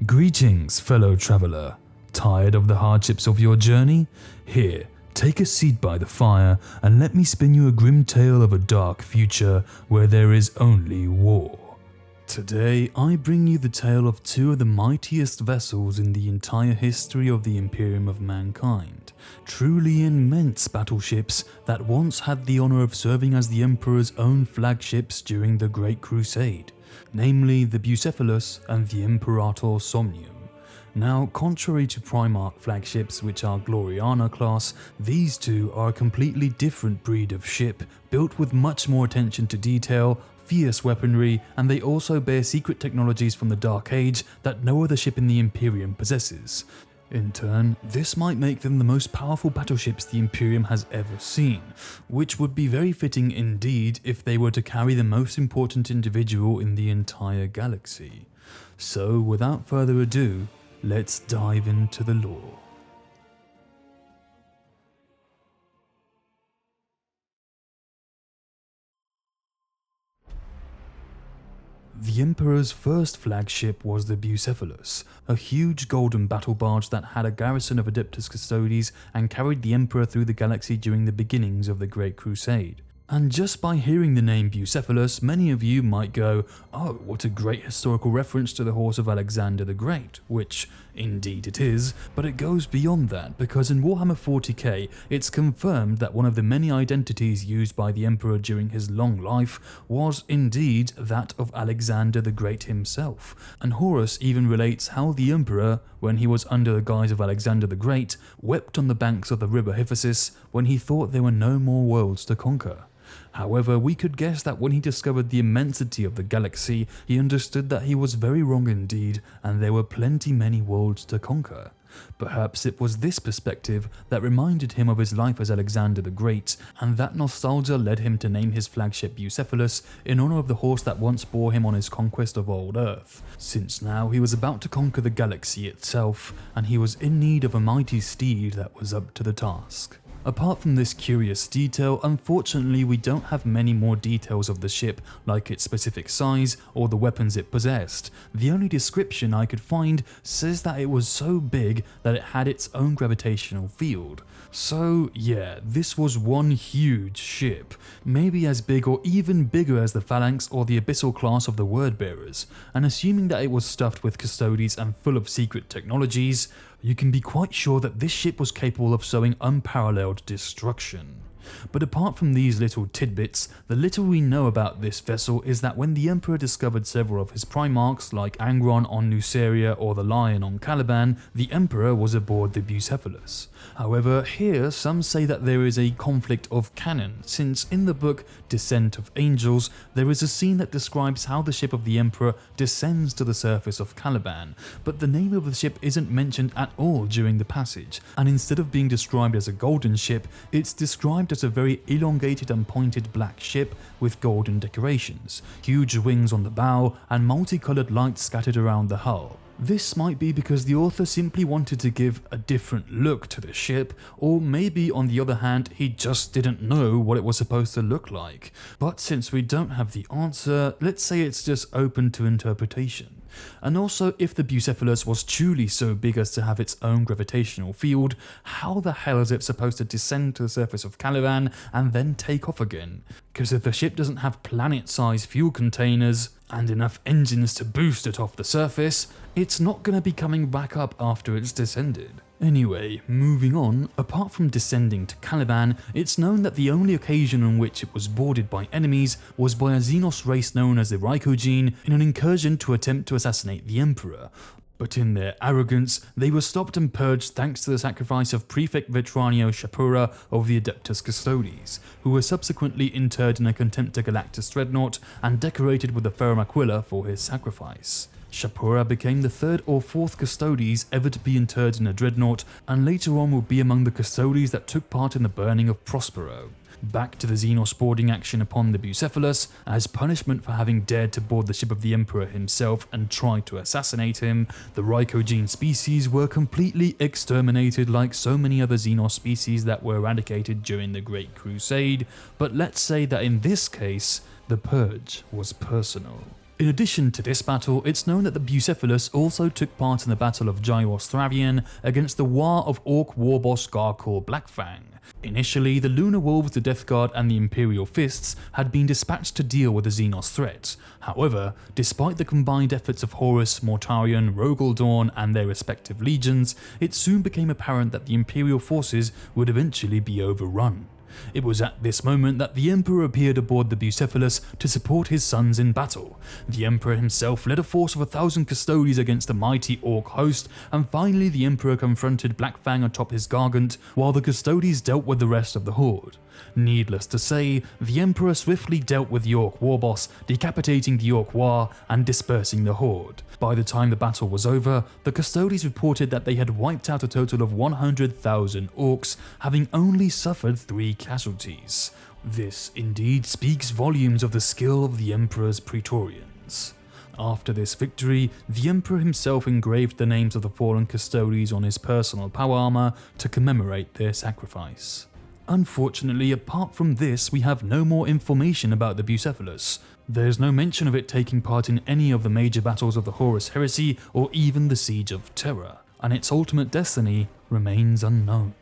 Greetings, fellow traveler. Tired of the hardships of your journey? Here, take a seat by the fire and let me spin you a grim tale of a dark future where there is only war. Today, I bring you the tale of two of the mightiest vessels in the entire history of the Imperium of Mankind. Truly immense battleships that once had the honor of serving as the Emperor's own flagships during the Great Crusade, namely the Bucephalus and the Imperator Somnium. Now, contrary to Primarch flagships which are Gloriana class, these two are a completely different breed of ship, built with much more attention to detail, fierce weaponry, and they also bear secret technologies from the Dark Age that no other ship in the Imperium possesses. In turn, this might make them the most powerful battleships the Imperium has ever seen, which would be very fitting indeed if they were to carry the most important individual in the entire galaxy. So, without further ado, let's dive into the lore. The Emperor's first flagship was the Bucephalus, a huge golden battle barge that had a garrison of Adeptus Custodes and carried the Emperor through the galaxy during the beginnings of the Great Crusade. And just by hearing the name Bucephalus, many of you might go, oh, what a great historical reference to the horse of Alexander the Great, which indeed it is, but it goes beyond that because in Warhammer 40k it's confirmed that one of the many identities used by the Emperor during his long life was indeed that of Alexander the Great himself, and Horus even relates how the Emperor, when he was under the guise of Alexander the Great, wept on the banks of the river Hyphasis when he thought there were no more worlds to conquer. However, we could guess that when he discovered the immensity of the galaxy, he understood that he was very wrong indeed, and there were many worlds to conquer. Perhaps it was this perspective that reminded him of his life as Alexander the Great, and that nostalgia led him to name his flagship Bucephalus in honor of the horse that once bore him on his conquest of old Earth, since now he was about to conquer the galaxy itself, and he was in need of a mighty steed that was up to the task. Apart from this curious detail, unfortunately we don't have many more details of the ship, like its specific size or the weapons it possessed. The only description I could find says that it was so big that it had its own gravitational field. So yeah, this was one huge ship, maybe as big or even bigger as the Phalanx or the Abyssal class of the Wordbearers, and assuming that it was stuffed with custodes and full of secret technologies, you can be quite sure that this ship was capable of sowing unparalleled destruction. But apart from these little tidbits, the little we know about this vessel is that when the Emperor discovered several of his Primarchs like Angron on Nuceria or the Lion on Caliban, the Emperor was aboard the Bucephalus. However, here some say that there is a conflict of canon, since in the book Descent of Angels, there is a scene that describes how the ship of the Emperor descends to the surface of Caliban, but the name of the ship isn't mentioned at all during the passage, and instead of being described as a golden ship, it's described as a very elongated and pointed black ship with golden decorations, huge wings on the bow, and multicolored lights scattered around the hull. This might be because the author simply wanted to give a different look to the ship, or maybe on the other hand he just didn't know what it was supposed to look like. But since we don't have the answer, let's say it's just open to interpretation. And also, if the Bucephalus was truly so big as to have its own gravitational field, how the hell is it supposed to descend to the surface of Caliban and then take off again? Because if the ship doesn't have planet-sized fuel containers and enough engines to boost it off the surface, it's not going to be coming back up after it's descended. Anyway, moving on, apart from descending to Caliban, it's known that the only occasion on which it was boarded by enemies was by a Xenos race known as the Rycogene in an incursion to attempt to assassinate the Emperor. But in their arrogance, they were stopped and purged thanks to the sacrifice of Prefect Vetranio Shapura of the Adeptus Custodes, who were subsequently interred in a Contemptor Galactus dreadnought and decorated with a Ferrum Aquila for his sacrifice. Shapura became the third or fourth custodes ever to be interred in a dreadnought, and later on will be among the custodes that took part in the burning of Prospero. Back to the Xenos boarding action upon the Bucephalus, as punishment for having dared to board the ship of the Emperor himself and try to assassinate him, the Rycogene species were completely exterminated like so many other Xenos species that were eradicated during the Great Crusade, but let's say that in this case, the purge was personal. In addition to this battle, it's known that the Bucephalus also took part in the Battle of Gyros Thravian against the War of Orc warboss Garkor Blackfang. Initially, the Lunar Wolves, the Death Guard and the Imperial Fists had been dispatched to deal with the Xenos threat. However, despite the combined efforts of Horus, Mortarion, Rogaldorn and their respective legions, it soon became apparent that the Imperial forces would eventually be overrun. It was at this moment that the Emperor appeared aboard the Bucephalus to support his sons in battle. The Emperor himself led a force of 1,000 custodes against the mighty Orc host, and finally the Emperor confronted Blackfang atop his Gargant, while the custodes dealt with the rest of the horde. Needless to say, the Emperor swiftly dealt with the Orc warboss, decapitating the Orc war and dispersing the horde. By the time the battle was over, the custodes reported that they had wiped out a total of 100,000 Orcs, having only suffered 3 casualties. This indeed speaks volumes of the skill of the Emperor's Praetorians. After this victory, the Emperor himself engraved the names of the fallen custodes on his personal power armor to commemorate their sacrifice. Unfortunately, apart from this, we have no more information about the Bucephalus. There's no mention of it taking part in any of the major battles of the Horus Heresy or even the Siege of Terra, and its ultimate destiny remains unknown.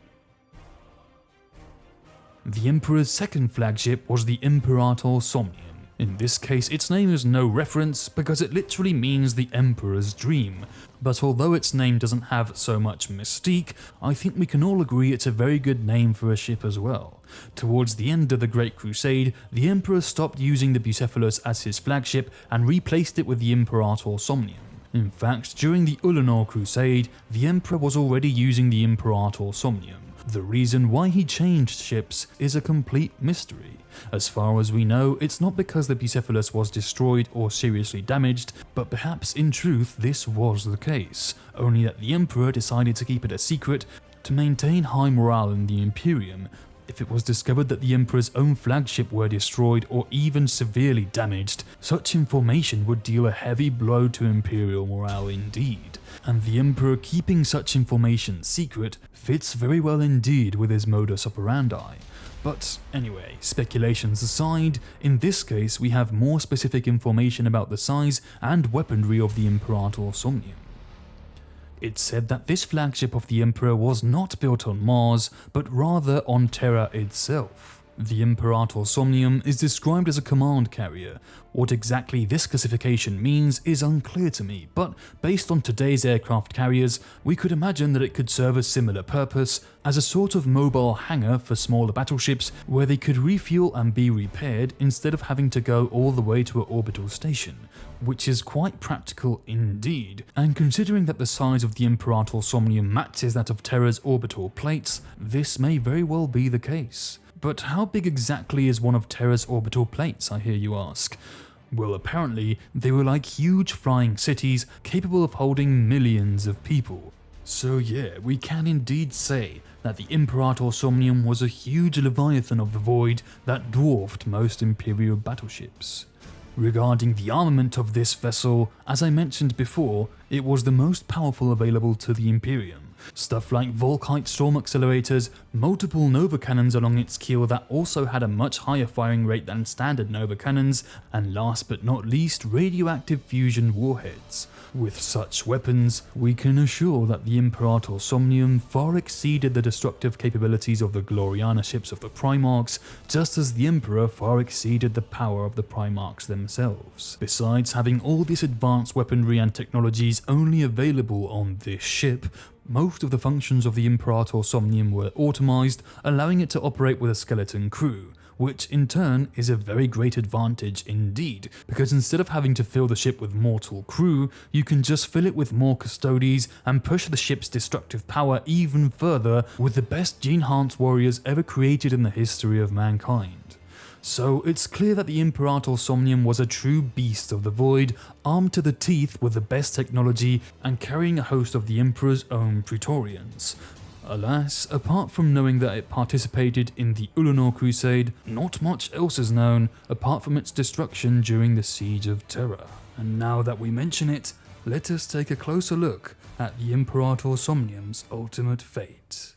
The Emperor's second flagship was the Imperator Somnium. In this case, its name is no reference because it literally means the Emperor's Dream, but although its name doesn't have so much mystique, I think we can all agree it's a very good name for a ship as well. Towards the end of the Great Crusade, the Emperor stopped using the Bucephalus as his flagship and replaced it with the Imperator Somnium. In fact, during the Ullanor Crusade, the Emperor was already using the Imperator Somnium. The reason why he changed ships is a complete mystery. As far as we know, it's not because the Bucephalus was destroyed or seriously damaged, but perhaps in truth this was the case, only that the Emperor decided to keep it a secret to maintain high morale in the Imperium. If it was discovered that the Emperor's own flagship were destroyed or even severely damaged, such information would deal a heavy blow to Imperial morale indeed. And the Emperor keeping such information secret fits very well indeed with his modus operandi. But anyway, speculations aside, in this case we have more specific information about the size and weaponry of the Imperator Somnium. It's said that this flagship of the Emperor was not built on Mars, but rather on Terra itself. The Imperator Somnium is described as a command carrier. What exactly this classification means is unclear to me, but based on today's aircraft carriers, we could imagine that it could serve a similar purpose as a sort of mobile hangar for smaller battleships where they could refuel and be repaired instead of having to go all the way to an orbital station, which is quite practical indeed, and considering that the size of the Imperator Somnium matches that of Terra's orbital plates, this may very well be the case. But how big exactly is one of Terra's orbital plates, I hear you ask? Well, apparently they were like huge flying cities capable of holding millions of people. So yeah, we can indeed say that the Imperator Somnium was a huge leviathan of the void that dwarfed most Imperial battleships. Regarding the armament of this vessel, as I mentioned before, it was the most powerful available to the Imperium. Stuff like Volkite storm accelerators, multiple Nova cannons along its keel that also had a much higher firing rate than standard Nova cannons, and last but not least, radioactive fusion warheads. With such weapons, we can assure that the Imperator Somnium far exceeded the destructive capabilities of the Gloriana ships of the Primarchs, just as the Emperor far exceeded the power of the Primarchs themselves. Besides having all this advanced weaponry and technologies only available on this ship, most of the functions of the Imperator Somnium were automized, allowing it to operate with a skeleton crew, which in turn is a very great advantage indeed, because instead of having to fill the ship with mortal crew, you can just fill it with more custodes and push the ship's destructive power even further with the best gene-enhanced warriors ever created in the history of mankind. So it's clear that the Imperator Somnium was a true beast of the void, armed to the teeth with the best technology and carrying a host of the Emperor's own Praetorians. Alas, apart from knowing that it participated in the Ullanor Crusade, not much else is known apart from its destruction during the Siege of Terra. And now that we mention it, let us take a closer look at the Imperator Somnium's ultimate fate.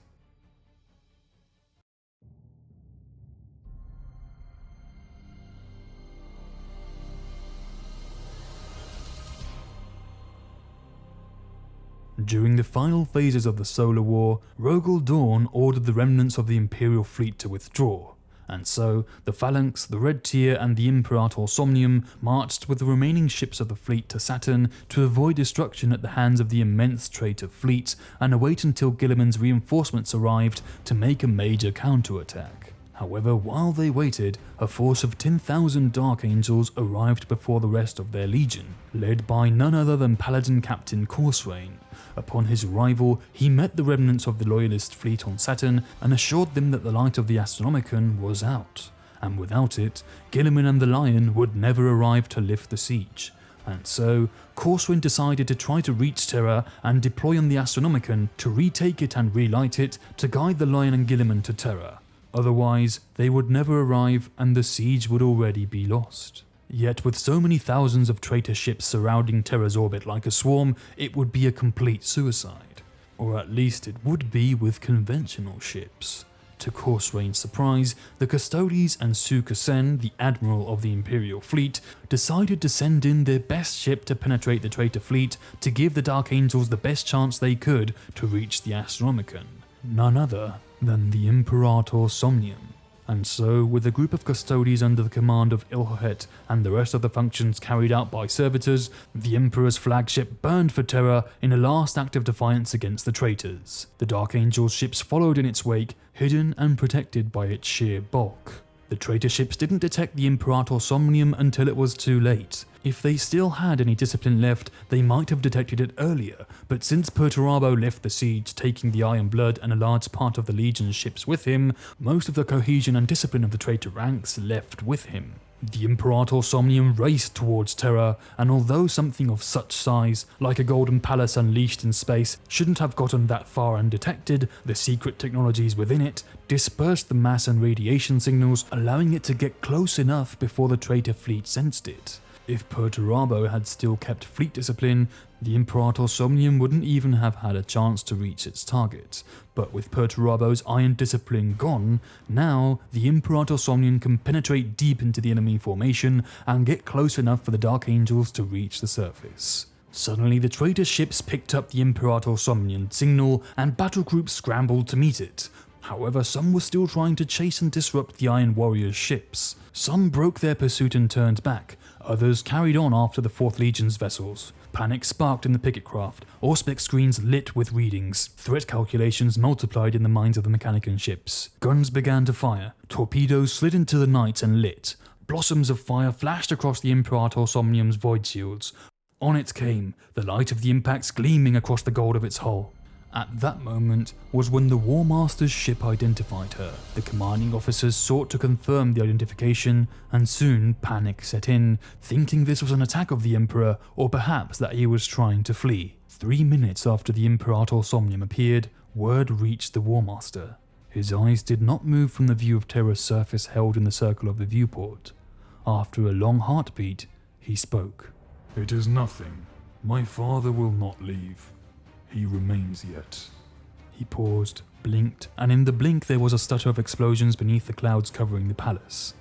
During the final phases of the Solar War, Rogel Dawn ordered the remnants of the Imperial fleet to withdraw, and so the Phalanx, the Red Tier and the Imperator Somnium marched with the remaining ships of the fleet to Saturn to avoid destruction at the hands of the immense traitor fleet and await until Guilliman's reinforcements arrived to make a major counterattack. However, while they waited, a force of 10,000 Dark Angels arrived before the rest of their legion, led by none other than Paladin Captain Corswain. Upon his arrival, he met the remnants of the Loyalist fleet on Saturn and assured them that the light of the Astronomicon was out, and without it, Guilliman and the Lion would never arrive to lift the siege. And so, Corswain decided to try to reach Terra and deploy on the Astronomicon to retake it and relight it to guide the Lion and Guilliman to Terra. Otherwise, they would never arrive and the siege would already be lost. Yet with so many thousands of traitor ships surrounding Terra's orbit like a swarm, it would be a complete suicide. Or at least it would be with conventional ships. To Corswain's surprise, the Custodes and Sukasen, the admiral of the Imperial fleet, decided to send in their best ship to penetrate the traitor fleet to give the Dark Angels the best chance they could to reach the Astronomicon. None other than the Imperator Somnium. And so, with a group of Custodes under the command of Ilhohet and the rest of the functions carried out by servitors, the Emperor's flagship burned for Terra in a last act of defiance against the traitors. The Dark Angel's ships followed in its wake, hidden and protected by its sheer bulk. The traitor ships didn't detect the Imperator Somnium until it was too late. If they still had any discipline left, they might have detected it earlier, but since Perturabo left the siege taking the Iron Blood and a large part of the Legion's ships with him, most of the cohesion and discipline of the traitor ranks left with him. The Imperator Somnium raced towards Terra, and although something of such size, like a golden palace unleashed in space, shouldn't have gotten that far undetected, the secret technologies within it dispersed the mass and radiation signals, allowing it to get close enough before the traitor fleet sensed it. If Perturabo had still kept fleet discipline, the Imperator Somnium wouldn't even have had a chance to reach its target. But with Perturabo's iron discipline gone, now the Imperator Somnium can penetrate deep into the enemy formation and get close enough for the Dark Angels to reach the surface. Suddenly the traitor ships picked up the Imperator Somnium signal and battle groups scrambled to meet it. However, some were still trying to chase and disrupt the Iron Warriors' ships. Some broke their pursuit and turned back, others carried on after the 4th Legion's vessels. Panic sparked in the picket craft, Auspex screens lit with readings, threat calculations multiplied in the minds of the Mechanicum ships. Guns began to fire, torpedoes slid into the night and lit. Blossoms of fire flashed across the Imperator Somnium's void shields. On it came, the light of the impacts gleaming across the gold of its hull. At that moment was when the War Master's ship identified her. The commanding officers sought to confirm the identification, and soon panic set in, thinking this was an attack of the Emperor, or perhaps that he was trying to flee. 3 minutes after the Imperator Somnium appeared, word reached the War Master. His eyes did not move from the view of Terra's surface held in the circle of the viewport. After a long heartbeat, he spoke. "It is nothing. My father will not leave. He remains yet." He paused, blinked, and in the blink there was a stutter of explosions beneath the clouds covering the palace.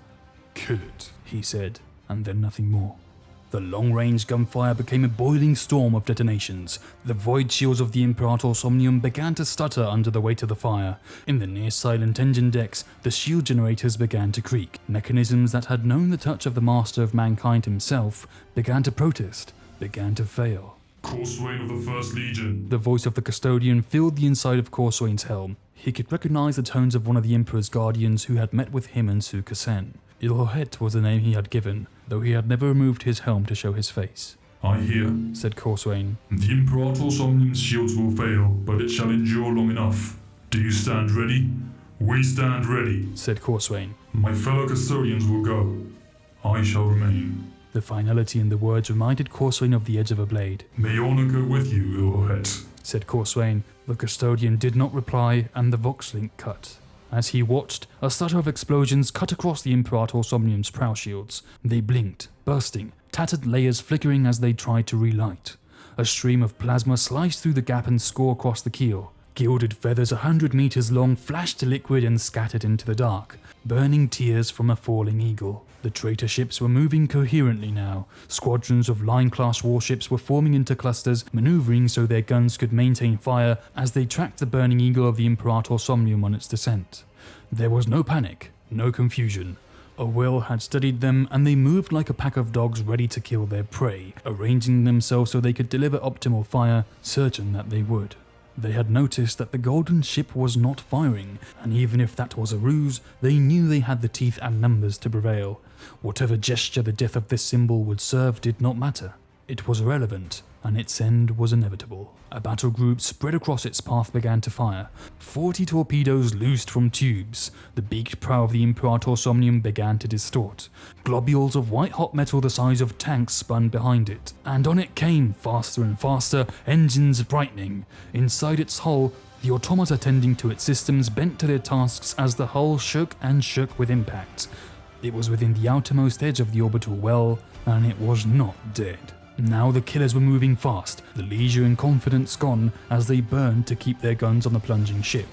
"Kill it," he said, and then nothing more. The long-range gunfire became a boiling storm of detonations. The void shields of the Imperator Somnium began to stutter under the weight of the fire. In the near-silent engine decks, the shield generators began to creak. Mechanisms that had known the touch of the Master of Mankind himself began to protest, began to fail. "Corswain of the 1st Legion." The voice of the custodian filled the inside of Corswain's helm. He could recognize the tones of one of the Emperor's guardians who had met with him and Sukasen. Ilhohet was the name he had given, though he had never removed his helm to show his face. "I hear," said Corswain. "the Imperator Somnium's shields will fail, but it shall endure long enough. Do you stand ready?" "We stand ready," said Corswain. "My fellow custodians will go. I shall remain." The finality in the words reminded Corswain of the edge of a blade. "May honor go with you, Ilhohet," said Corswain. The custodian did not reply, and the Vox link cut. As he watched, a stutter of explosions cut across the Imperator Somnium's prow shields. They blinked, bursting, tattered layers flickering as they tried to relight. A stream of plasma sliced through the gap and score across the keel. Gilded feathers 100 meters long flashed to liquid and scattered into the dark, burning tears from a falling eagle. The traitor ships were moving coherently now. Squadrons of line-class warships were forming into clusters, maneuvering so their guns could maintain fire as they tracked the burning eagle of the Imperator Somnium on its descent. There was no panic, no confusion. A will had studied them, and they moved like a pack of dogs ready to kill their prey, arranging themselves so they could deliver optimal fire, certain that they would. They had noticed that the golden ship was not firing, and even if that was a ruse, they knew they had the teeth and numbers to prevail. Whatever gesture the death of this symbol would serve did not matter. It was irrelevant, and its end was inevitable. A battle group spread across its path began to fire. 40 torpedoes loosed from tubes. The beaked prow of the Imperator Somnium began to distort. Globules of white-hot metal the size of tanks spun behind it, and on it came, faster and faster, engines brightening. Inside its hull, the automata tending to its systems bent to their tasks as the hull shook and shook with impact. It was within the outermost edge of the orbital well, and it was not dead. Now the killers were moving fast, the leisure and confidence gone as they burned to keep their guns on the plunging ship.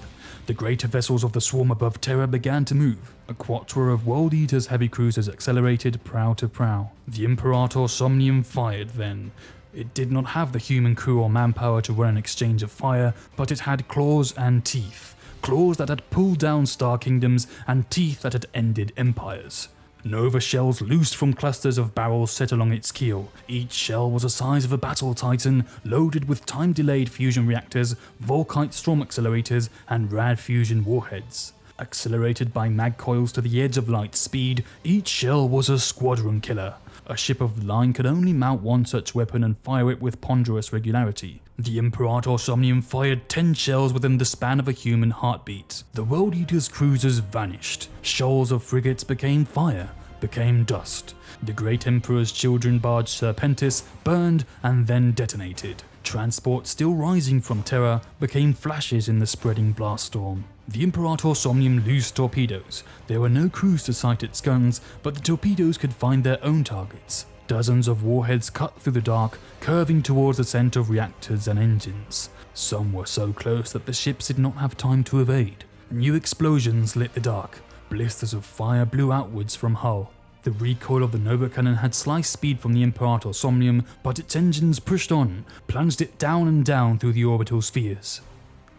The greater vessels of the swarm above Terra began to move. A quattro of World Eater's heavy cruisers accelerated prow to prow. The Imperator Somnium fired then. It did not have the human crew or manpower to run an exchange of fire, but it had claws and teeth. Claws that had pulled down star kingdoms and teeth that had ended empires. Nova shells loosed from clusters of barrels set along its keel. Each shell was the size of a battle titan, loaded with time-delayed fusion reactors, Volkite storm accelerators, and rad fusion warheads. Accelerated by mag coils to the edge of light speed, each shell was a squadron killer. A ship of the line could only mount one such weapon and fire it with ponderous regularity. The Imperator Somnium fired 10 shells within the span of a human heartbeat. The World Eater's cruisers vanished. Shoals of frigates became fire, became dust. The Great Emperor's children barge Serpentis burned and then detonated. Transport still rising from Terra became flashes in the spreading blast storm. The Imperator Somnium loosed torpedoes. There were no crews to sight its guns, but the torpedoes could find their own targets. Dozens of warheads cut through the dark, curving towards the center of reactors and engines. Some were so close that the ships did not have time to evade. New explosions lit the dark. Blisters of fire blew outwards from hull. The recoil of the Nova cannon had sliced speed from the Imperator Somnium, but its engines pushed on, plunged it down and down through the orbital spheres.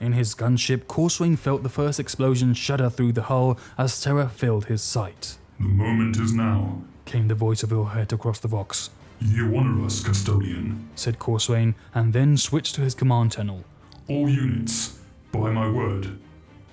In his gunship, Corswain felt the first explosion shudder through the hull as terror filled his sight. The moment is now, Came the voice of Ilhet across the Vox. You honor us, Custodian. Said Corswain, and then switched to his command channel. All units, by my word,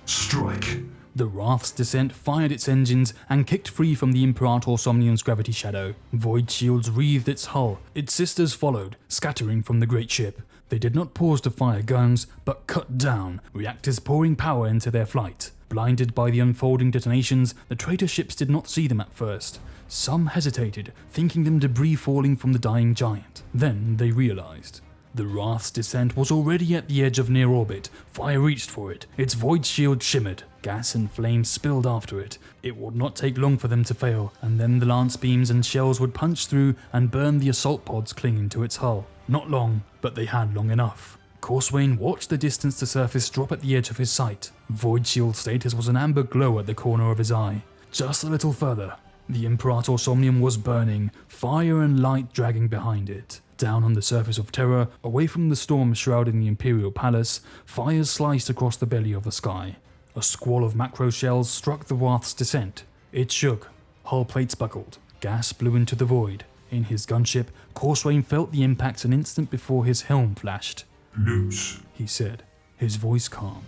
strike. The Wrath's descent fired its engines and kicked free from the Imperator Somnium's gravity shadow. Void shields wreathed its hull. Its sisters followed, scattering from the great ship. They did not pause to fire guns, but cut down, reactors pouring power into their flight. Blinded by the unfolding detonations, the traitor ships did not see them at first. Some hesitated, thinking them debris falling from the dying giant. Then they realized. The Wrath's descent was already at the edge of near orbit. Fire reached for it. Its void shield shimmered. Gas and flames spilled after it. It would not take long for them to fail, and then the lance beams and shells would punch through and burn the assault pods clinging to its hull. Not long, but they had long enough. Corswain watched the distance to surface drop at the edge of his sight. Void shield status was an amber glow at the corner of his eye. Just a little further. The Imperator Somnium was burning, fire and light dragging behind it. Down on the surface of Terra, away from the storm shrouding the Imperial Palace, fires sliced across the belly of the sky. A squall of macro shells struck the Wrath's descent. It shook. Hull plates buckled. Gas blew into the void. In his gunship, Corswain felt the impact an instant before his helm flashed. Loose, he said, his voice calm.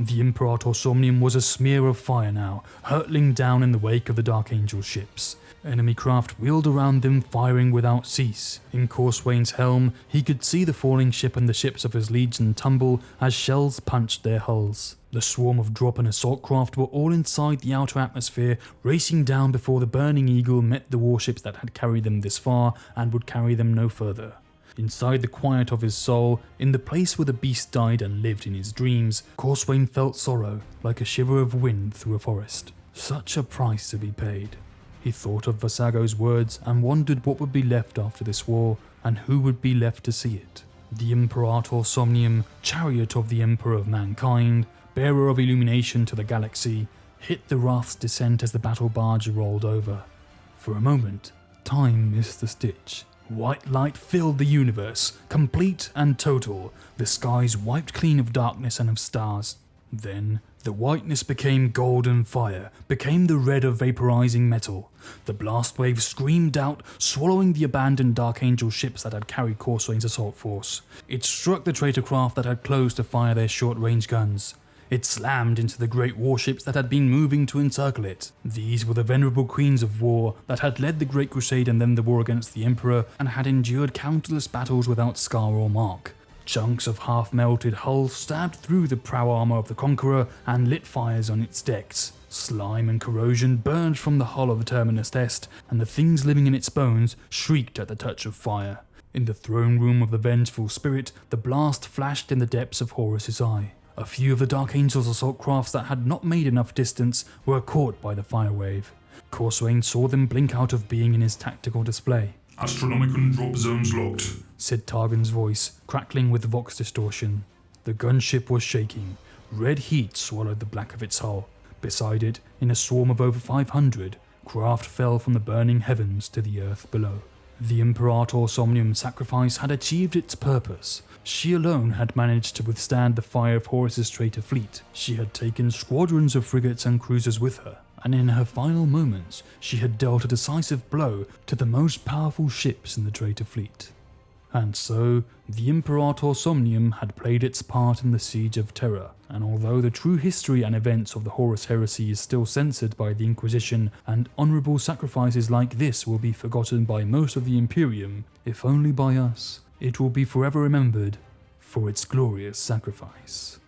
The Imperator Somnium was a smear of fire now, hurtling down in the wake of the Dark Angel ships. Enemy craft wheeled around them, firing without cease. In Corswain's helm, he could see the falling ship and the ships of his legion tumble as shells punched their hulls. The swarm of drop and assault craft were all inside the outer atmosphere, racing down before the burning eagle met the warships that had carried them this far and would carry them no further. Inside the quiet of his soul, in the place where the beast died and lived in his dreams, Corswain felt sorrow, like a shiver of wind through a forest. Such a price to be paid. He thought of Vasago's words and wondered what would be left after this war, and who would be left to see it. The Imperator Somnium, chariot of the Emperor of Mankind, bearer of illumination to the galaxy, hit the Wrath's descent as the battle barge rolled over. For a moment, time missed the stitch. White light filled the universe, complete and total. The skies wiped clean of darkness and of stars. Then, the whiteness became golden fire, became the red of vaporizing metal. The blast wave screamed out, swallowing the abandoned Dark Angel ships that had carried Corsair's assault force. It struck the traitor craft that had closed to fire their short-range guns. It slammed into the great warships that had been moving to encircle it. These were the venerable queens of war that had led the Great Crusade and then the war against the Emperor and had endured countless battles without scar or mark. Chunks of half-melted hull stabbed through the prow armor of the Conqueror and lit fires on its decks. Slime and corrosion burned from the hull of the Terminus Est, and the things living in its bones shrieked at the touch of fire. In the throne room of the vengeful spirit, the blast flashed in the depths of Horus's eye. A few of the Dark Angel's assault crafts that had not made enough distance were caught by the fire wave. Corsair saw them blink out of being in his tactical display. Astronomicon drop zones locked, said Targon's voice, crackling with vox distortion. The gunship was shaking. Red heat swallowed the black of its hull. Beside it, in a swarm of over 500, craft fell from the burning heavens to the earth below. The Imperator Somnium sacrifice had achieved its purpose. She alone had managed to withstand the fire of Horus's traitor fleet. She had taken squadrons of frigates and cruisers with her, and in her final moments, she had dealt a decisive blow to the most powerful ships in the traitor fleet. And so, the Imperator Somnium had played its part in the Siege of Terra, and although the true history and events of the Horus heresy is still censored by the Inquisition, and honourable sacrifices like this will be forgotten by most of the Imperium, if only by us, it will be forever remembered for its glorious sacrifice.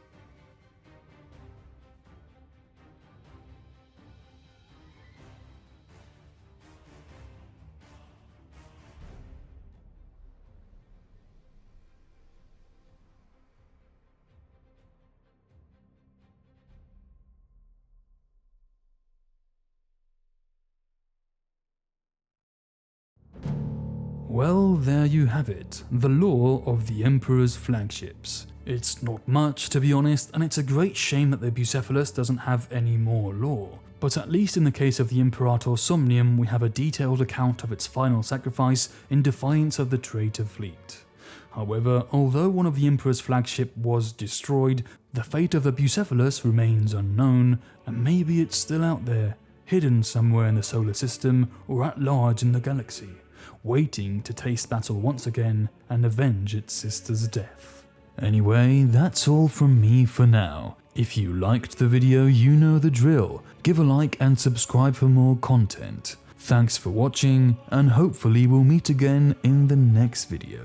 Well, there you have it, the lore of the Emperor's flagships. It's not much, to be honest, and it's a great shame that the Bucephalus doesn't have any more lore. But at least in the case of the Imperator Somnium, we have a detailed account of its final sacrifice in defiance of the traitor fleet. However, although one of the Emperor's flagship was destroyed, the fate of the Bucephalus remains unknown, and maybe it's still out there, hidden somewhere in the solar system or at large in the galaxy, waiting to taste battle once again and avenge its sister's death. Anyway, that's all from me for now. If you liked the video, you know the drill. Give a like and subscribe for more content. Thanks for watching, and hopefully we'll meet again in the next video.